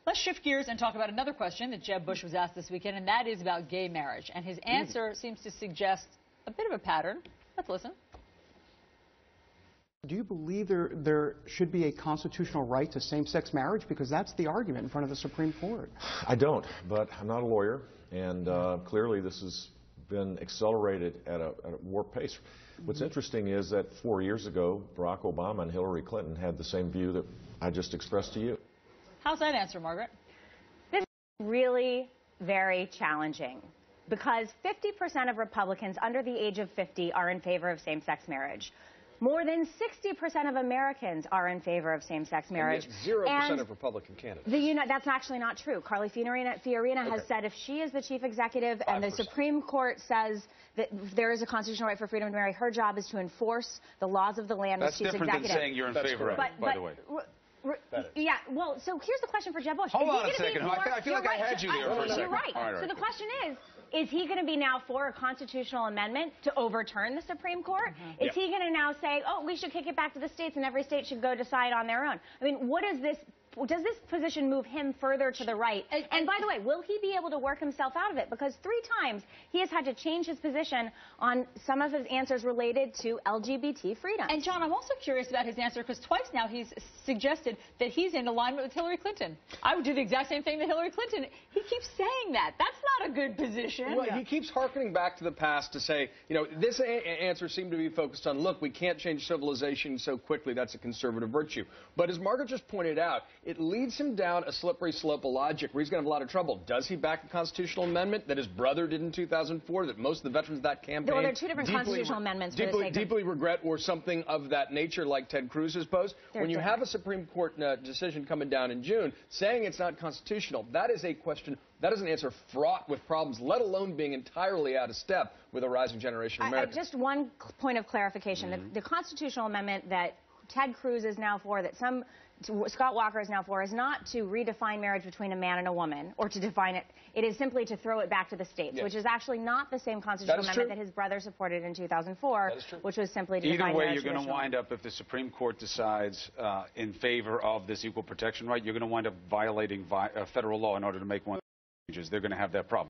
Let's shift gears and talk about another question that Jeb Bush was asked this weekend, and that is about gay marriage. And his answer seems to suggest a bit of a pattern. Let's listen. Do you believe there should be a constitutional right to same-sex marriage? Because that's the argument in front of the Supreme Court. I don't, but I'm not a lawyer, and clearly this has been accelerated at a warp pace. What's interesting is that 4 years ago, Barack Obama and Hillary Clinton had the same view that I just expressed to you. How's that answer, Margaret? This is really very challenging because 50% of Republicans under the age of 50 are in favor of same-sex marriage. More than 60% of Americans are in favor of same-sex marriage. And 0% of Republican candidates. That's actually not true. Carly Fiorina has said if she is the chief executive and the Supreme Court says that there is a constitutional right for freedom to marry, her job is to enforce the laws of the land as chief executive. That's different than saying you're in favor of it, by the way. Yeah, well, so here's the question for Jeb Bush. Hold on a second. I feel like I had you there for a second. You're right. So the question is he going to be now for a constitutional amendment to overturn the Supreme Court? Is he going to now say, oh, we should kick it back to the states and every state should go decide on their own? I mean, what is this? Does this position move him further to the right? And by the way, will he be able to work himself out of it? Because 3 times he has had to change his position on some of his answers related to LGBT freedom. And John, I'm also curious about his answer because twice now he's suggested that he's in alignment with Hillary Clinton. I would do the exact same thing to Hillary Clinton. He keeps saying that. That's not a good position. Well, he keeps hearkening back to the past to say, you know, this answer seemed to be focused on, look, we can't change civilization so quickly. That's a conservative virtue. But as Margaret just pointed out, it leads him down a slippery slope of logic where he's going to have a lot of trouble. Does he back a constitutional amendment that his brother did in 2004, that most of the veterans of that campaign well, there are 2 different constitutional amendments deeply regret, or something of that nature like Ted Cruz has posed? When you have a Supreme Court decision coming down in June saying it's not constitutional, that is a question, that is an answer fraught with problems, let alone being entirely out of step with a rising generation of Americans. Just one point of clarification. The constitutional amendment that Ted Cruz is now for, that Scott Walker is now for, is not to redefine marriage between a man and a woman, or to define it. It is simply to throw it back to the states, which is actually not the same constitutional amendment that his brother supported in 2004, which was simply to define marriage. Either way, you're going to wind up, if the Supreme Court decides in favor of this equal protection right, you're going to wind up violating federal law in order to make one of the changes. They're going to have that problem.